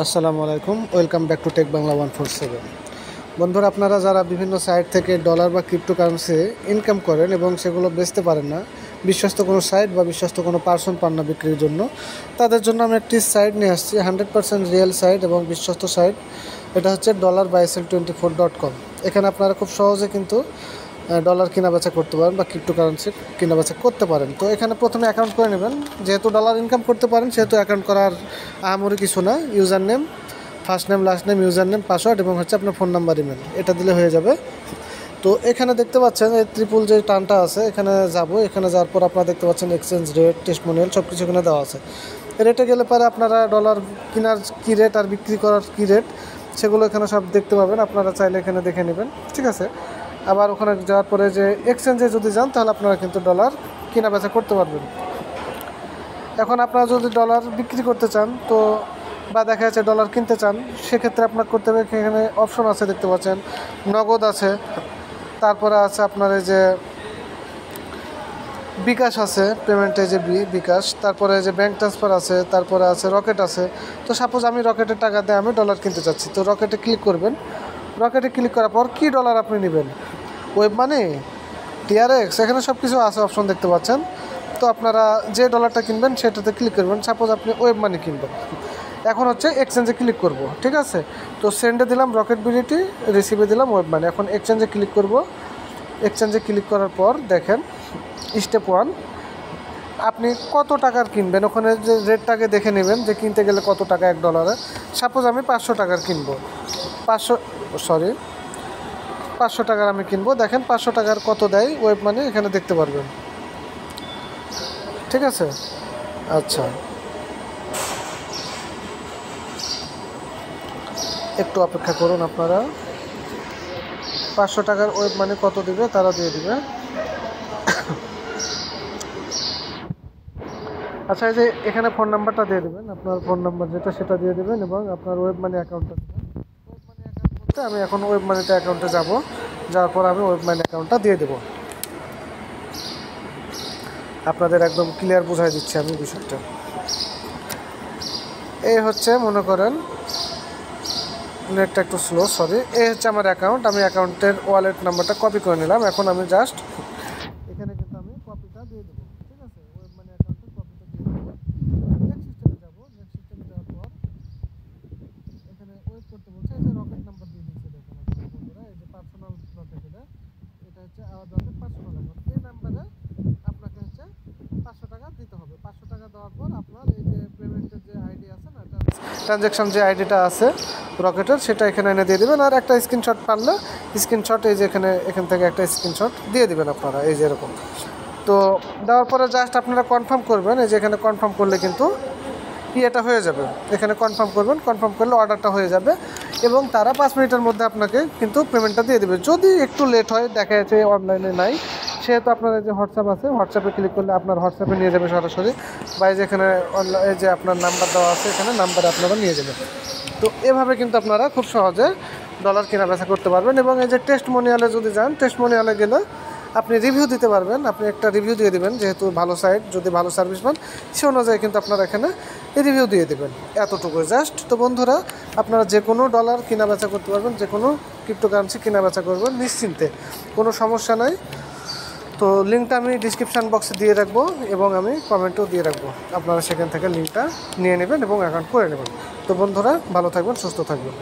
আসসালামু আলাইকুম, welcome back to tech Bangla 147। বন্ধুরা, আপনারা যারা বিভিন্ন সাইট থেকে ডলার বা ক্রিপ্টোকারেন্সি ইনকাম করেন এবং সেগুলো বেচতে পারেন না, বিশ্বস্ত কোনো সাইট বা বিশ্বস্ত কোনো পার্সন পান না বিক্রির জন্য, তাদের জন্য আমি একটি সাইট নিয়ে আসছি, 100% রিয়েল সাইট এবং বিশ্বস্ত সাইট। এটা হচ্ছে $BuySell24.com। এখানে আপনারা খুব সহজে কিন্তু ডলার কেনাবেচা করতে পারেন বা ক্রিপ্টোকারেন্সি কেনাবেচা করতে পারেন। তো এখানে প্রথমে অ্যাকাউন্ট করে নেবেন। যেহেতু ডলার ইনকাম করতে পারেন সেহেতু অ্যাকাউন্ট করার আহামরি কিছু না। User name, first name, last name, user name, password এবং হচ্ছে আপনার ফোন নাম্বার, ইমেল, এটা দিলে হয়ে যাবে। তো এখানে দেখতে পাচ্ছেন এই ট্রিপল যে টানটা আছে, এখানে যাব। এখানে যাওয়ার পর আপনারা দেখতে পাচ্ছেন এক্সচেঞ্জ রেট, টেস্টিমোনিয়াল সব কিছু এখানে দেওয়া আছে। রেটে গেলে পরে আপনারা ডলার কেনার কী রেট আর বিক্রি করার কী রেট সেগুলো এখানে সব দেখতে পাবেন। আপনারা চাইলে এখানে দেখে নেবেন, ঠিক আছে। আবার ওখানে যাওয়ার পরে যে এক্সচেঞ্জে যদি যান তাহলে আপনারা কিন্তু ডলার কেনা বেচা করতে পারবেন। এখন আপনারা যদি ডলার বিক্রি করতে চান তো বা দেখা যাচ্ছে ডলার কিনতে চান, সেক্ষেত্রে আপনার করতে হবে, এখানে অপশন আছে দেখতে পাচ্ছেন, নগদ আছে, তারপরে আছে আপনার এই যে বিকাশ আছে, পেমেন্টে যে বিকাশ, তারপরে যে ব্যাঙ্ক ট্রান্সফার আছে, তারপরে আছে রকেট আছে। তো সাপোজ আমি রকেটের টাকা দিয়ে আমি ডলার কিনতে চাচ্ছি, তো রকেটে ক্লিক করবেন। রকেটে ক্লিক করার পর কী ডলার আপনি নেবেন, ওয়েব মানি, টিআরএক্স, এখানে সব কিছু আছে, অপশন দেখতে পাচ্ছেন। তো আপনারা যে ডলারটা কিনবেন সেটাতে ক্লিক করবেন। সাপোজ আপনি ওয়েব মানি কিনবেন, এখন হচ্ছে এক্সচেঞ্জে ক্লিক করব, ঠিক আছে। তো সেন্ডে দিলাম রকেট বিলিটি, রিসিভে দিলাম ওয়েব মানি। এখন এক্সচেঞ্জে ক্লিক করব। এক্সচেঞ্জে ক্লিক করার পর দেখেন স্টেপ 1, আপনি কত টাকার কিনবেন ওখানে যে রেটটাকে দেখে নেবেন যে কিনতে গেলে কত টাকা এক ডলারে। সাপোজ আমি 500 টাকার কিনবো, 500 টাকার আমি কিনবো। দেখেন 500 টাকার কত দেয় ওয়েব মানি এখানে দেখতে পারবেন, ঠিক আছে। আচ্ছা, একটু অপেক্ষা করুন আপনারা। 500 টাকার ওয়েব মানি কত দিবে তারা দিয়ে দিবে। আচ্ছা, এই যে এখানে ফোন নাম্বারটা দিয়ে দেবেন, আপনার ফোন নাম্বার যেটা সেটা দিয়ে দেবেন এবং আপনার ওয়েব মানি অ্যাকাউন্টটা দেবেন। ওয়েব মানি অ্যাকাউন্ট বলতে আমি এখন ওয়েব মানিতে অ্যাকাউন্টে যাব, যাওয়ার পর আমি ওয়েব মানি অ্যাকাউন্টটা দিয়ে দেবো। আপনাদের একদম ক্লিয়ার বোঝাই দিচ্ছি আমি বিষয়টা। এই হচ্ছে, মনে করেন নেটটা একটু স্লো, সরি। এই হচ্ছে আমার অ্যাকাউন্ট, আমি অ্যাকাউন্টের ওয়ালেট নাম্বারটা কপি করে নিলাম। এখন আমি জাস্ট এখানে কিন্তু আমি কপিটা দিয়ে দেবো, ঠিক আছে। ওয়েব মানি অ্যাকাউন্টের কপিটা দিয়ে দেবো। নেক্সট সিস্টেমে যাবো। নেক্সট সিস্টেমে যাওয়ার পর এখানে ওয়েট করতে বলছে। এই যে রকেট নাম্বার দিয়ে দিচ্ছে, দেখুন আপনারা বন্ধুরা, এই যে পার্সোনাল রকেট, এটা হচ্ছে আমার রকেট পার্সোনাল অ্যাকাউন্ট। এই নাম্বারে আপনাকে হচ্ছে 500 টাকা দিতে হবে। 500 টাকা দেওয়ার পর আপনার এই যে পেমেন্টের যে আইডি আছে না, ট্রানজ্যাকশন যে আইডিটা আছে রকেটের, সেটা এখানে এনে দিয়ে দেবেন। আর একটা স্ক্রিনশট পারলে স্ক্রিনশট এই যে এখান থেকে একটা স্ক্রিনশট দিয়ে দেবেন আপনারা, এই যে এরকম। তো দেওয়ার পরে জাস্ট আপনারা কনফার্ম করবেন। এই যে এখানে কনফার্ম করলে কিন্তু এটা হয়ে যাবে। এখানে কনফার্ম করবেন, কনফার্ম করলে অর্ডারটা হয়ে যাবে এবং তারা 5 মিনিটের মধ্যে আপনাকে কিন্তু পেমেন্টটা দিয়ে দেবে। যদি একটু লেট হয়, দেখা যাচ্ছে অনলাইনে নাই, সেহেতু আপনার যে হোয়াটসঅ্যাপ আছে, হোয়াটসঅ্যাপে ক্লিক করলে আপনার হোয়াটসঅ্যাপে নিয়ে যাবে সরাসরি, বা এই যে এখানে অনলাইনে যে আপনার নাম্বার দেওয়া আছে, এখানে নাম্বারে আপনারা নিয়ে যাবেন। তো এভাবে কিন্তু আপনারা খুব সহজে ডলার কেনা বেচা করতে পারবেন। এবং এই যে টেস্টিমোনিয়ালে যদি যান, টেস্টিমোনিয়ালে গেলে আপনি রিভিউ দিতে পারবেন। আপনি একটা রিভিউ দিয়ে দেবেন, যেহেতু ভালো সাইট, যদি ভালো সার্ভিস পান সে অনুযায়ী কিন্তু আপনারা এখানে রিভিউ দিয়ে দেবেন, এতটুকু জাস্ট। তো বন্ধুরা, আপনারা যে কোনো ডলার কেনা বেচা করতে পারবেন, যে কোনো ক্রিপ্টোকারেন্সি কেনা বেচা করবেন নিশ্চিন্তে, কোনো সমস্যা নাই। তো লিঙ্কটা আমি ডিসক্রিপশান বক্সে দিয়ে রাখবো এবং আমি কমেন্টেও দিয়ে রাখবো, আপনারা সেখান থেকে লিঙ্কটা নিয়ে নেবেন এবং অ্যাকাউন্ট করে নেবেন। তো বন্ধুরা, ভালো থাকবেন, সুস্থ থাকবেন।